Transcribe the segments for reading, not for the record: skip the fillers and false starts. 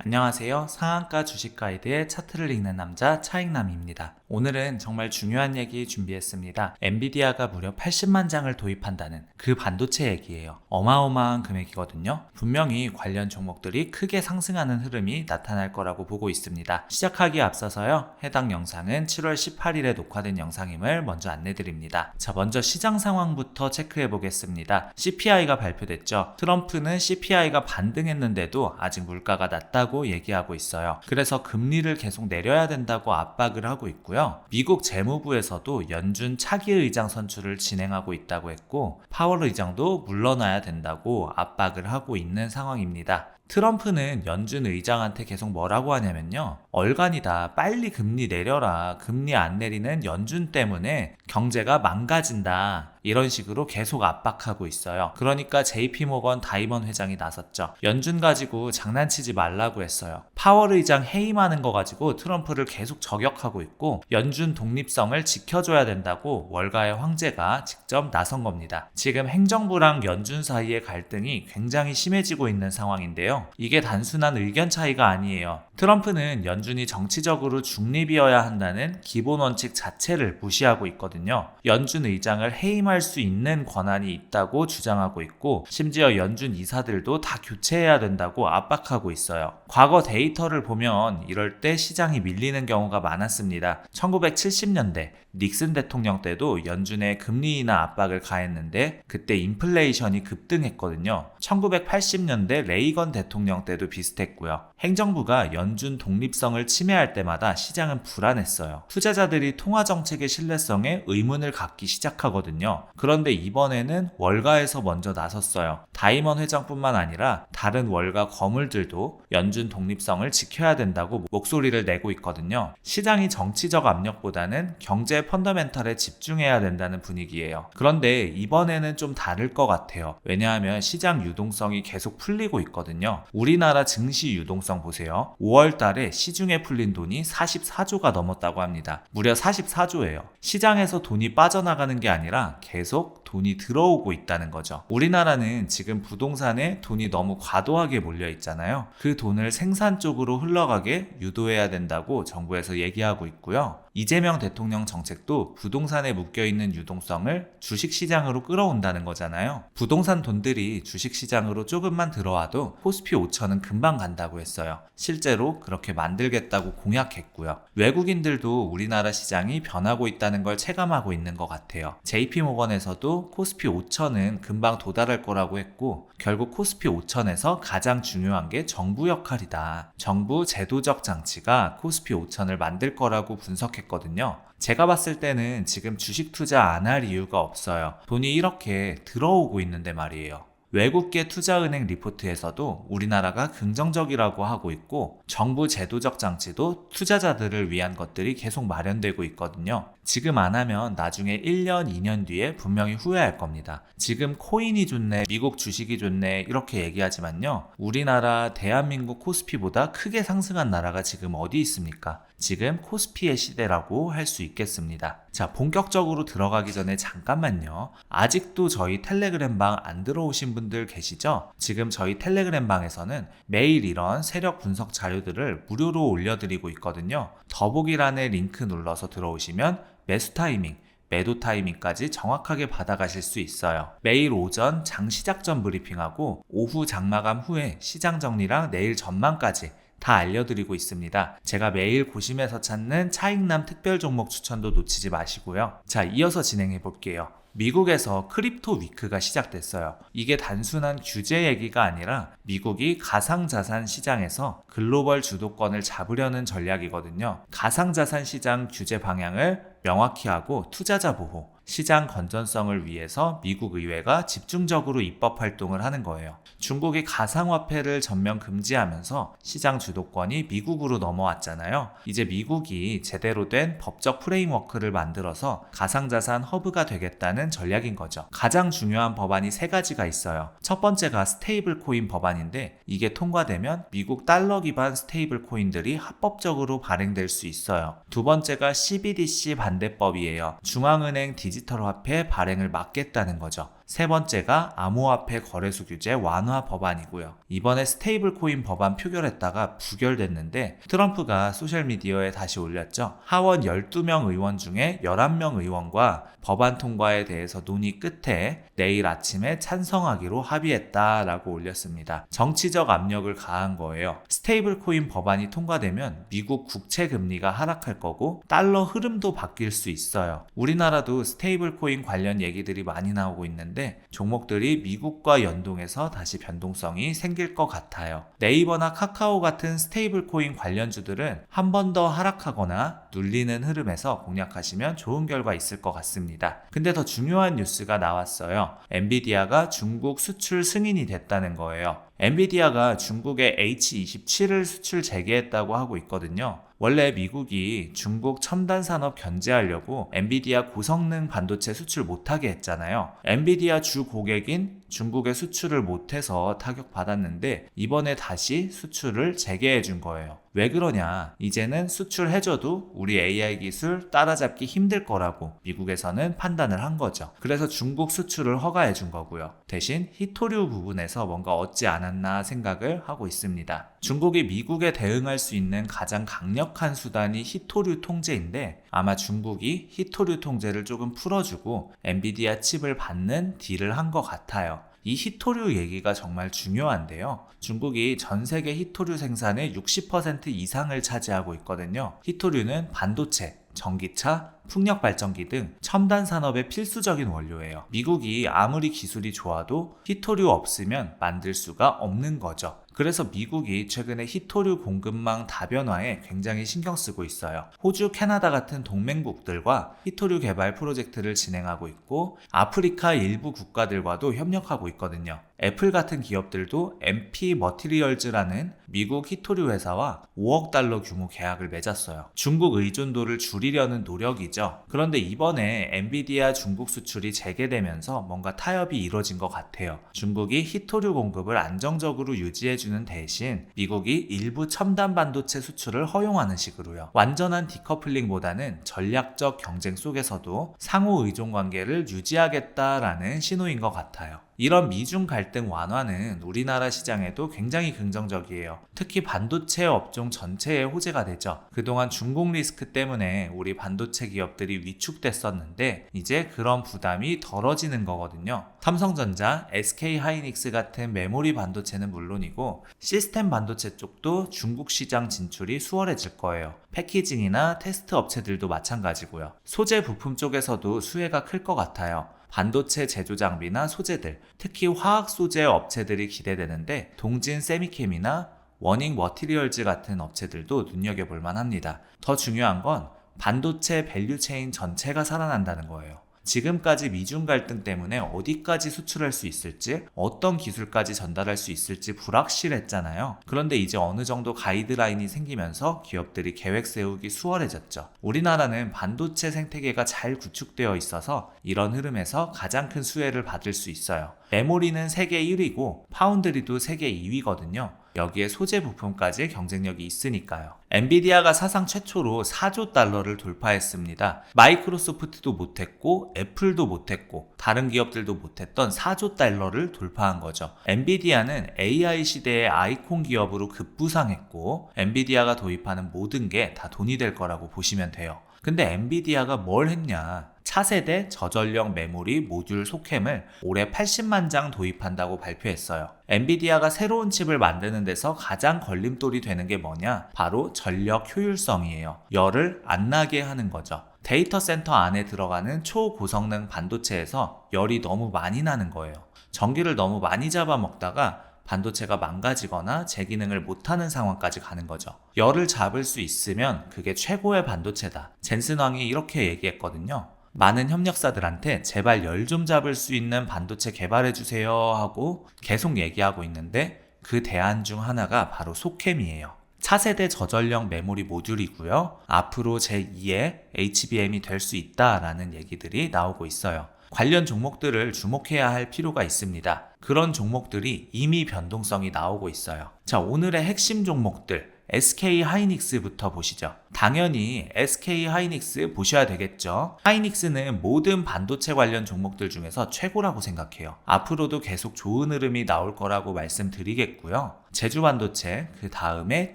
안녕하세요. 상한가 주식 가이드의 차트를 읽는 남자 차익남입니다. 오늘은 정말 중요한 얘기 준비했습니다. 엔비디아가 무려 80만 장을 도입한다는 그 반도체 얘기예요. 어마어마한 금액이거든요. 분명히 관련 종목들이 크게 상승하는 흐름이 나타날 거라고 보고 있습니다. 시작하기에 앞서서요. 해당 영상은 7월 18일에 녹화된 영상임을 먼저 안내드립니다. 자, 먼저 시장 상황부터 체크해 보겠습니다. CPI가 발표됐죠. 트럼프는 CPI가 반등했는데도 아직 물가가 낮다고 얘기하고 있어요. 그래서 금리를 계속 내려야 된다고 압박을 하고 있고요. 미국 재무부에서도 연준 차기 의장 선출을 진행하고 있다고 했고, 파월 의장도 물러나야 된다고 압박을 하고 있는 상황입니다. 트럼프는 연준 의장한테 계속 뭐라고 하냐면요. 얼간이다. 빨리 금리 내려라. 금리 안 내리는 연준 때문에 경제가 망가진다. 이런 식으로 계속 압박하고 있어요. 그러니까 JP모건 다이먼 회장이 나섰죠. 연준 가지고 장난치지 말라고 했어요. 파월 의장 해임하는 거 가지고 트럼프를 계속 저격하고 있고 연준 독립성을 지켜줘야 된다고 월가의 황제가 직접 나선 겁니다. 지금 행정부랑 연준 사이의 갈등이 굉장히 심해지고 있는 상황인데요. 이게 단순한 의견 차이가 아니에요. 트럼프는 연준이 정치적으로 중립이어야 한다는 기본 원칙 자체를 무시하고 있거든요. 연준 의장을 해임할 수 있는 권한이 있다고 주장하고 있고, 심지어 연준 이사들도 다 교체해야 된다고 압박하고 있어요. 과거 데이터를 보면 이럴 때 시장이 밀리는 경우가 많았습니다. 1970년대 닉슨 대통령 때도 연준에 금리 인하 압박을 가했는데 그때 인플레이션이 급등했거든요. 1980년대 레이건 대통령 때도 비슷했고요. 행정부가 연준 독립성을 침해할 때마다 시장은 불안했어요. 투자자들이 통화정책의 신뢰성에 의문을 갖기 시작하거든요. 그런데 이번에는 월가에서 먼저 나섰어요. 다이먼 회장뿐만 아니라 다른 월가 거물들도 연준 독립성을 지켜야 된다고 목소리를 내고 있거든요. 시장이 정치적 압력보다는 경제 펀더멘탈에 집중해야 된다는 분위기예요. 그런데 이번에는 좀 다를 것 같아요. 왜냐하면 시장 유동성이 계속 풀리고 있거든요. 우리나라 증시 유동성 보세요. 5월 달에 시중에 풀린 돈이 44조가 넘었다고 합니다. 무려 44조예요. 시장에서 돈이 빠져나가는 게 아니라 계속 돈이 들어오고 있다는 거죠. 우리나라는 지금 부동산에 돈이 너무 과도하게 몰려 있잖아요. 그 돈을 생산 쪽으로 흘러가게 유도해야 된다고 정부에서 얘기하고 있고요. 이재명 대통령 정책도 부동산에 묶여있는 유동성을 주식시장으로 끌어온다는 거잖아요. 부동산 돈들이 주식시장으로 조금만 들어와도 코스피 5천은 금방 간다고 했어요. 실제로 그렇게 만들겠다고 공약했고요. 외국인들도 우리나라 시장이 변하고 있다는 걸 체감하고 있는 것 같아요. JP모건에서도 코스피 5천은 금방 도달할 거라고 했고, 결국 코스피 5천에서 가장 중요한 게 정부 역할이다. 정부 제도적 장치가 코스피 5천을 만들 거라고 분석했거든요. 제가 봤을 때는 지금 주식 투자 안 할 이유가 없어요. 돈이 이렇게 들어오고 있는데 말이에요. 외국계 투자은행 리포트에서도 우리나라가 긍정적이라고 하고 있고, 정부 제도적 장치도 투자자들을 위한 것들이 계속 마련되고 있거든요. 지금 안 하면 나중에 1년, 2년 뒤에 분명히 후회할 겁니다. 지금 코인이 좋네, 미국 주식이 좋네 이렇게 얘기하지만요. 우리나라 대한민국 코스피보다 크게 상승한 나라가 지금 어디 있습니까? 지금 코스피의 시대라고 할 수 있겠습니다. 자, 본격적으로 들어가기 전에 잠깐만요. 아직도 저희 텔레그램 방 안 들어오신 분들 계시죠? 지금 저희 텔레그램 방에서는 매일 이런 세력 분석 자료들을 무료로 올려드리고 있거든요. 더보기란에 링크 눌러서 들어오시면 매수 타이밍, 매도 타이밍까지 정확하게 받아가실 수 있어요. 매일 오전 장 시작 전 브리핑하고 오후 장마감 후에 시장 정리랑 내일 전망까지 다 알려드리고 있습니다. 제가 매일 고심해서 찾는 차익남 특별 종목 추천도 놓치지 마시고요. 자, 이어서 진행해 볼게요. 미국에서 크립토 위크가 시작됐어요. 이게 단순한 규제 얘기가 아니라 미국이 가상자산 시장에서 글로벌 주도권을 잡으려는 전략이거든요. 가상자산 시장 규제 방향을 명확히 하고 투자자 보호, 시장 건전성을 위해서 미국 의회가 집중적으로 입법 활동을 하는 거예요. 중국이 가상화폐를 전면 금지하면서 시장 주도권이 미국으로 넘어왔잖아요. 이제 미국이 제대로 된 법적 프레임워크를 만들어서 가상자산 허브가 되겠다는 전략인 거죠. 가장 중요한 법안이 3가지가 있어요. 첫 번째가 스테이블 코인 법안인데, 이게 통과되면 미국 달러 기반 스테이블 코인들이 합법적으로 발행될 수 있어요. 두 번째가 CBDC 반대법이에요. 중앙은행 디지털 화폐 발행을 막겠다는 거죠. 세 번째가 암호화폐 거래소 규제 완화 법안이고요. 이번에 스테이블 코인 법안 표결했다가 부결됐는데 트럼프가 소셜미디어에 다시 올렸죠. 하원 12명 의원 중에 11명 의원과 법안 통과에 대해서 논의 끝에 내일 아침에 찬성하기로 합의했다라고 올렸습니다. 정치적 압력을 가한 거예요. 스테이블 코인 법안이 통과되면 미국 국채 금리가 하락할 거고 달러 흐름도 바뀔 수 있어요. 우리나라도 스테이블 코인 관련 얘기들이 많이 나오고 있는데 종목들이 미국과 연동해서 다시 변동성이 생길 것 같아요. 네이버나 카카오 같은 스테이블 코인 관련주들은 한 번 더 하락하거나 눌리는 흐름에서 공략하시면 좋은 결과 있을 것 같습니다. 근데 더 중요한 뉴스가 나왔어요. 엔비디아가 중국 수출 승인이 됐다는 거예요. 엔비디아가 중국의 H27을 수출 재개했다고 하고 있거든요. 원래 미국이 중국 첨단 산업 견제하려고 엔비디아 고성능 반도체 수출 못하게 했잖아요. 엔비디아 주 고객인 중국의 수출을 못해서 타격받았는데 이번에 다시 수출을 재개해 준 거예요. 왜 그러냐? 이제는 수출해줘도 우리 AI 기술 따라잡기 힘들 거라고 미국에서는 판단을 한 거죠. 그래서 중국 수출을 허가해 준 거고요. 대신 히토류 부분에서 뭔가 얻지 않았나 생각을 하고 있습니다. 중국이 미국에 대응할 수 있는 가장 강력한 수단이 히토류 통제인데 아마 중국이 히토류 통제를 조금 풀어주고 엔비디아 칩을 받는 딜을 한 것 같아요. 이 히토류 얘기가 정말 중요한데요. 중국이 전 세계 히토류 생산의 60% 이상을 차지하고 있거든요. 히토류는 반도체, 전기차, 풍력 발전기 등 첨단 산업의 필수적인 원료예요. 미국이 아무리 기술이 좋아도 히토류 없으면 만들 수가 없는 거죠. 그래서 미국이 최근에 히토류 공급망 다변화에 굉장히 신경 쓰고 있어요. 호주, 캐나다 같은 동맹국들과 히토류 개발 프로젝트를 진행하고 있고 아프리카 일부 국가들과도 협력하고 있거든요. 애플 같은 기업들도 MP 머티리얼즈라는 미국 히토류 회사와 5억 달러 규모 계약을 맺었어요. 중국 의존도를 줄이려는 노력이죠. 그런데 이번에 엔비디아 중국 수출이 재개되면서 뭔가 타협이 이루어진 것 같아요. 중국이 히토류 공급을 안정적으로 유지해주는 대신 미국이 일부 첨단 반도체 수출을 허용하는 식으로요. 완전한 디커플링보다는 전략적 경쟁 속에서도 상호 의존 관계를 유지하겠다라는 신호인 것 같아요. 이런 미중 갈등 완화는 우리나라 시장에도 굉장히 긍정적이에요. 특히 반도체 업종 전체에 호재가 되죠. 그동안 중국 리스크 때문에 우리 반도체 기업들이 위축됐었는데 이제 그런 부담이 덜어지는 거거든요. 삼성전자, SK하이닉스 같은 메모리 반도체는 물론이고 시스템 반도체 쪽도 중국 시장 진출이 수월해질 거예요. 패키징이나 테스트 업체들도 마찬가지고요. 소재 부품 쪽에서도 수혜가 클 것 같아요. 반도체 제조 장비나 소재들, 특히 화학 소재 업체들이 기대되는데 동진 세미캠이나 워닝 머티리얼즈 같은 업체들도 눈여겨볼 만합니다. 더 중요한 건 반도체 밸류체인 전체가 살아난다는 거예요. 지금까지 미중 갈등 때문에 어디까지 수출할 수 있을지, 어떤 기술까지 전달할 수 있을지 불확실했잖아요. 그런데 이제 어느 정도 가이드라인이 생기면서 기업들이 계획 세우기 수월해졌죠. 우리나라는 반도체 생태계가 잘 구축되어 있어서 이런 흐름에서 가장 큰 수혜를 받을 수 있어요. 메모리는 세계 1위고 파운드리도 세계 2위거든요. 여기에 소재 부품까지 경쟁력이 있으니까요. 엔비디아가 사상 최초로 4조 달러를 돌파했습니다. 마이크로소프트도 못했고 애플도 못했고 다른 기업들도 못했던 4조 달러를 돌파한 거죠. 엔비디아는 AI 시대의 아이콘 기업으로 급부상했고 엔비디아가 도입하는 모든 게 다 돈이 될 거라고 보시면 돼요. 근데 엔비디아가 뭘 했냐? 차세대 저전력 메모리 모듈 소캠을 올해 80만 장 도입한다고 발표했어요. 엔비디아가 새로운 칩을 만드는 데서 가장 걸림돌이 되는 게 뭐냐? 바로 전력 효율성이에요. 열을 안 나게 하는 거죠. 데이터 센터 안에 들어가는 초고성능 반도체에서 열이 너무 많이 나는 거예요. 전기를 너무 많이 잡아먹다가 반도체가 망가지거나 제 기능을 못하는 상황까지 가는 거죠. 열을 잡을 수 있으면 그게 최고의 반도체다. 젠슨 왕이 이렇게 얘기했거든요. 많은 협력사들한테 제발 열 좀 잡을 수 있는 반도체 개발해주세요 하고 계속 얘기하고 있는데 그 대안 중 하나가 바로 소캠이에요. 차세대 저전력 메모리 모듈이고요. 앞으로 제2의 HBM이 될 수 있다라는 얘기들이 나오고 있어요. 관련 종목들을 주목해야 할 필요가 있습니다. 그런 종목들이 이미 변동성이 나오고 있어요. 자, 오늘의 핵심 종목들 SK 하이닉스부터 보시죠. 당연히 SK 하이닉스 보셔야 되겠죠. 하이닉스는 모든 반도체 관련 종목들 중에서 최고라고 생각해요. 앞으로도 계속 좋은 흐름이 나올 거라고 말씀드리겠고요. 제주반도체, 그 다음에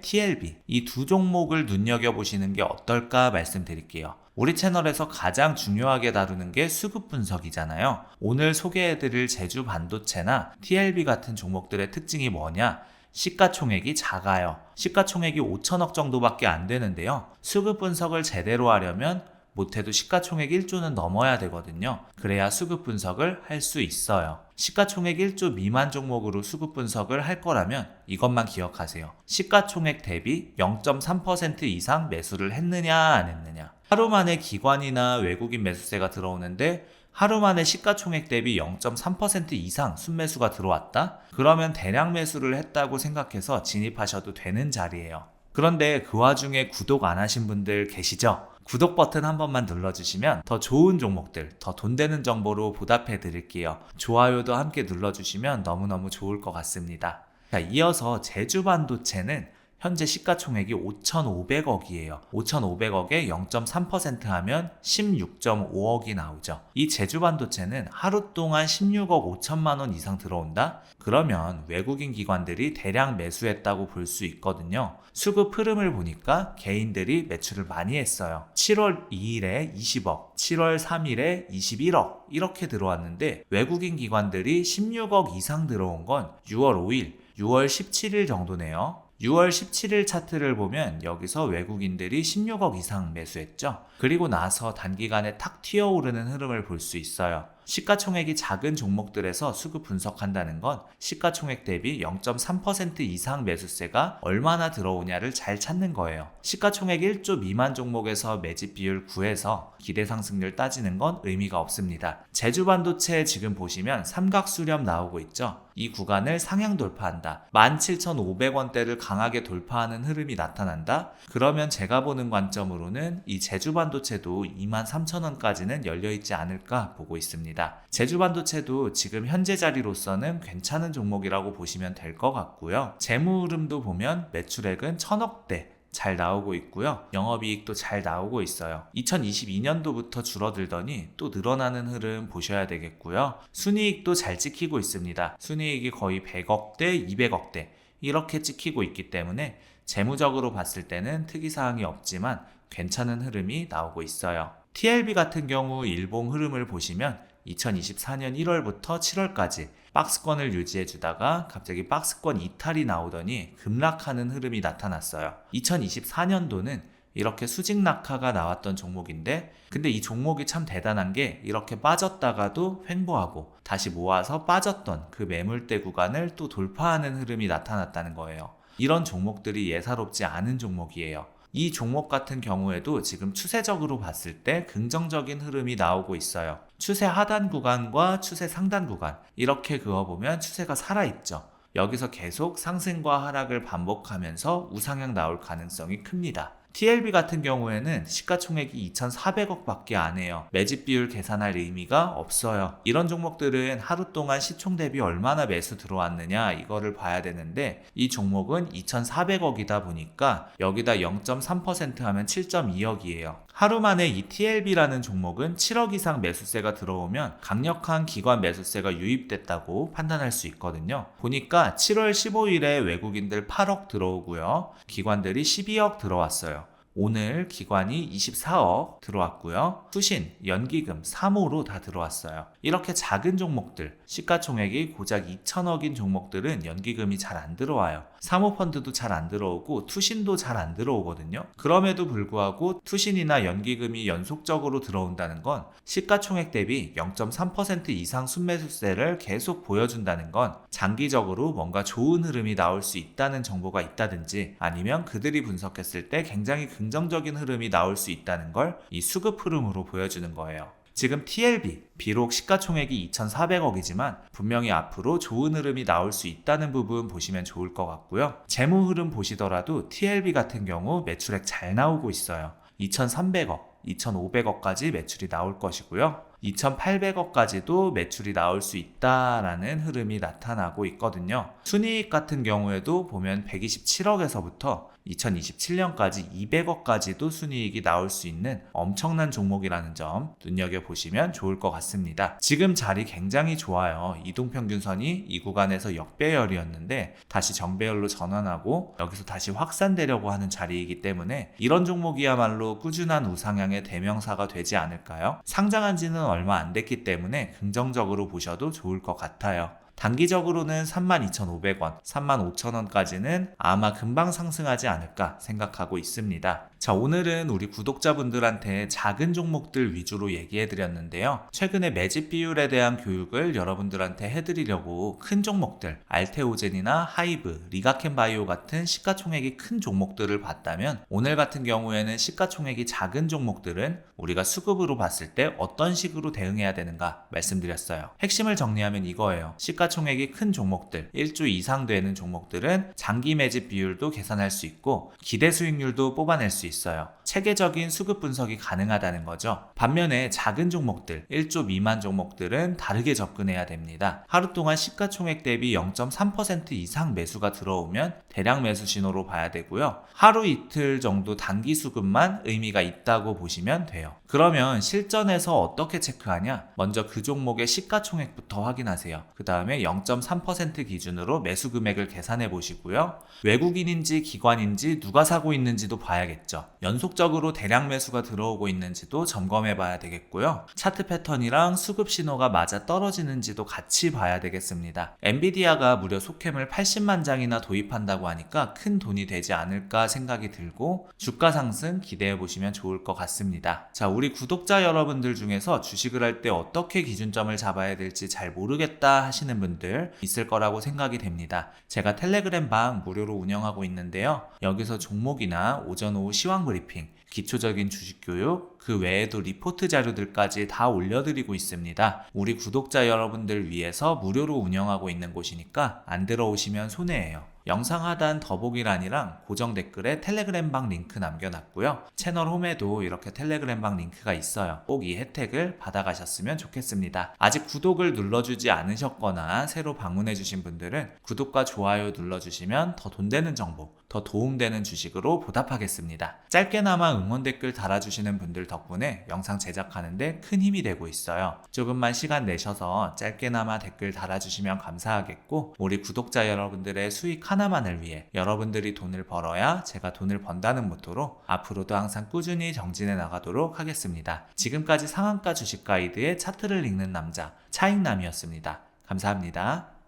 TLB, 이 두 종목을 눈여겨보시는 게 어떨까 말씀드릴게요. 우리 채널에서 가장 중요하게 다루는 게 수급 분석이잖아요. 오늘 소개해드릴 제주반도체나 TLB 같은 종목들의 특징이 뭐냐? 시가총액이 작아요. 시가총액이 5천억 정도밖에 안 되는데요. 수급 분석을 제대로 하려면 못해도 시가총액 1조는 넘어야 되거든요. 그래야 수급 분석을 할 수 있어요. 시가총액 1조 미만 종목으로 수급 분석을 할 거라면 이것만 기억하세요. 시가총액 대비 0.3% 이상 매수를 했느냐 안 했느냐. 하루 만에 기관이나 외국인 매수세가 들어오는데 하루 만에 시가총액 대비 0.3% 이상 순매수가 들어왔다? 그러면 대량 매수를 했다고 생각해서 진입하셔도 되는 자리예요. 그런데 그 와중에 구독 안 하신 분들 계시죠? 구독 버튼 한 번만 눌러주시면 더 좋은 종목들, 더 돈 되는 정보로 보답해 드릴게요. 좋아요도 함께 눌러주시면 너무너무 좋을 것 같습니다. 자, 이어서 제주반도체는 현재 시가총액이 5,500억이에요. 5,500억에 0.3% 하면 16.5억이 나오죠. 이 제주반도체는 하루 동안 16억 5천만 원 이상 들어온다? 그러면 외국인 기관들이 대량 매수했다고 볼 수 있거든요. 수급 흐름을 보니까 개인들이 매출을 많이 했어요. 7월 2일에 20억, 7월 3일에 21억 이렇게 들어왔는데 외국인 기관들이 16억 이상 들어온 건 6월 5일, 6월 17일 정도네요. 6월 17일 차트를 보면 여기서 외국인들이 16억 이상 매수했죠. 그리고 나서 단기간에 탁 튀어오르는 흐름을 볼 수 있어요. 시가총액이 작은 종목들에서 수급 분석한다는 건 시가총액 대비 0.3% 이상 매수세가 얼마나 들어오냐를 잘 찾는 거예요. 시가총액 1조 미만 종목에서 매집 비율 구해서 기대 상승률 따지는 건 의미가 없습니다. 제주반도체 지금 보시면 삼각수렴 나오고 있죠. 이 구간을 상향 돌파한다. 17,500원대를 강하게 돌파하는 흐름이 나타난다. 그러면 제가 보는 관점으로는 이 제주반도체도 23,000원까지는 열려있지 않을까 보고 있습니다. 제주반도체도 지금 현재 자리로서는 괜찮은 종목이라고 보시면 될 것 같고요. 재무 흐름도 보면 매출액은 1,000억대 잘 나오고 있고요. 영업이익도 잘 나오고 있어요. 2022년도부터 줄어들더니 또 늘어나는 흐름 보셔야 되겠고요. 순이익도 잘 찍히고 있습니다. 순이익이 거의 100억대, 200억대 이렇게 찍히고 있기 때문에 재무적으로 봤을 때는 특이사항이 없지만 괜찮은 흐름이 나오고 있어요. TLB 같은 경우 일봉 흐름을 보시면 2024년 1월부터 7월까지 박스권을 유지해주다가 갑자기 박스권 이탈이 나오더니 급락하는 흐름이 나타났어요. 2024년도는 이렇게 수직 낙하가 나왔던 종목인데 근데 이 종목이 참 대단한 게 이렇게 빠졌다가도 횡보하고 다시 모아서 빠졌던 그 매물대 구간을 또 돌파하는 흐름이 나타났다는 거예요. 이런 종목들이 예사롭지 않은 종목이에요. 이 종목 같은 경우에도 지금 추세적으로 봤을 때 긍정적인 흐름이 나오고 있어요. 추세 하단 구간과 추세 상단 구간 이렇게 그어보면 추세가 살아있죠. 여기서 계속 상승과 하락을 반복하면서 우상향 나올 가능성이 큽니다. TLB 같은 경우에는 시가총액이 2,400억 밖에 안 해요. 매집 비율 계산할 의미가 없어요. 이런 종목들은 하루 동안 시총 대비 얼마나 매수 들어왔느냐 이거를 봐야 되는데 이 종목은 2,400억이다 보니까 여기다 0.3% 하면 7.2억이에요. 하루 만에 이 TLB라는 종목은 7억 이상 매수세가 들어오면 강력한 기관 매수세가 유입됐다고 판단할 수 있거든요. 보니까 7월 15일에 외국인들 8억 들어오고요. 기관들이 12억 들어왔어요. 오늘 기관이 24억 들어왔고요. 투신, 연기금, 사모로 다 들어왔어요. 이렇게 작은 종목들, 시가총액이 고작 2천억인 종목들은 연기금이 잘 안 들어와요. 사모펀드도 잘 안 들어오고 투신도 잘 안 들어오거든요. 그럼에도 불구하고 투신이나 연기금이 연속적으로 들어온다는 건 시가총액 대비 0.3% 이상 순매수세를 계속 보여준다는 건 장기적으로 뭔가 좋은 흐름이 나올 수 있다는 정보가 있다든지 아니면 그들이 분석했을 때 굉장히 긍정적인 흐름이 나올 수 있다는 걸 이 수급 흐름으로 보여주는 거예요. 지금 TLB, 비록 시가총액이 2,400억이지만 분명히 앞으로 좋은 흐름이 나올 수 있다는 부분 보시면 좋을 것 같고요. 재무 흐름 보시더라도 TLB 같은 경우 매출액 잘 나오고 있어요. 2,300억, 2,500억까지 매출이 나올 것이고요. 2,800억까지도 매출이 나올 수 있다라는 흐름이 나타나고 있거든요. 순이익 같은 경우에도 보면 127억에서부터 2027년까지 200억까지도 순이익이 나올 수 있는 엄청난 종목이라는 점 눈여겨보시면 좋을 것 같습니다. 지금 자리 굉장히 좋아요. 이동평균선이 이 구간에서 역배열이었는데 다시 정배열로 전환하고 여기서 다시 확산되려고 하는 자리이기 때문에 이런 종목이야말로 꾸준한 우상향의 대명사가 되지 않을까요? 상장한 지는 얼마 안 됐기 때문에 긍정적으로 보셔도 좋을 것 같아요. 단기적으로는 32,500원, 35,000원까지는 아마 금방 상승하지 않을까 생각하고 있습니다. 자, 오늘은 우리 구독자분들한테 작은 종목들 위주로 얘기해드렸는데요. 최근에 매집 비율에 대한 교육을 여러분들한테 해드리려고 큰 종목들, 알테오젠이나 하이브, 리가켄바이오 같은 시가총액이 큰 종목들을 봤다면 오늘 같은 경우에는 시가총액이 작은 종목들은 우리가 수급으로 봤을 때 어떤 식으로 대응해야 되는가 말씀드렸어요. 핵심을 정리하면 이거예요. 시가총액이 큰 종목들, 1조 이상 되는 종목들은 장기 매집 비율도 계산할 수 있고 기대 수익률도 뽑아낼 수 있어요. 체계적인 수급 분석이 가능하다는 거죠. 반면에 작은 종목들, 1조 미만 종목들은 다르게 접근해야 됩니다. 하루 동안 시가총액 대비 0.3% 이상 매수가 들어오면 대량 매수 신호로 봐야 되고요. 하루 이틀 정도 단기 수급만 의미가 있다고 보시면 돼요. 그러면 실전에서 어떻게 체크하냐? 먼저 그 종목의 시가총액부터 확인하세요. 그 다음에 0.3% 기준으로 매수 금액을 계산해 보시고요. 외국인인지 기관인지 누가 사고 있는지도 봐야겠죠. 연속적으로 대량 매수가 들어오고 있는지도 점검해 봐야 되겠고요. 차트 패턴이랑 수급 신호가 맞아 떨어지는지도 같이 봐야 되겠습니다. 엔비디아가 무려 속햄을 80만 장이나 도입한다고 하니까 큰 돈이 되지 않을까 생각이 들고 주가 상승 기대해 보시면 좋을 것 같습니다. 자, 우리 구독자 여러분들 중에서 주식을 할 때 어떻게 기준점을 잡아야 될지 잘 모르겠다 하시는 분들 있을 거라고 생각이 됩니다. 제가 텔레그램 방 무료로 운영하고 있는데요. 여기서 종목이나 오전 오후 시황 브리핑, 기초적인 주식 교육, 그 외에도 리포트 자료들까지 다 올려드리고 있습니다. 우리 구독자 여러분들 위해서 무료로 운영하고 있는 곳이니까 안 들어오시면 손해예요. 영상 하단 더보기란이랑 고정 댓글에 텔레그램 방 링크 남겨놨고요. 채널 홈에도 이렇게 텔레그램 방 링크가 있어요. 꼭 이 혜택을 받아가셨으면 좋겠습니다. 아직 구독을 눌러주지 않으셨거나 새로 방문해주신 분들은 구독과 좋아요 눌러주시면 더 돈 되는 정보, 더 도움되는 주식으로 보답하겠습니다. 짧게나마 응원 댓글 달아주시는 분들 덕분에 영상 제작하는데 큰 힘이 되고 있어요. 조금만 시간 내셔서 짧게나마 댓글 달아주시면 감사하겠고 우리 구독자 여러분들의 수익 하나만을 위해 여러분들이 돈을 벌어야 제가 돈을 번다는 모토로 앞으로도 항상 꾸준히 정진해 나가도록 하겠습니다. 지금까지 상한가 주식 가이드의 차트를 읽는 남자 차익남이었습니다. 감사합니다.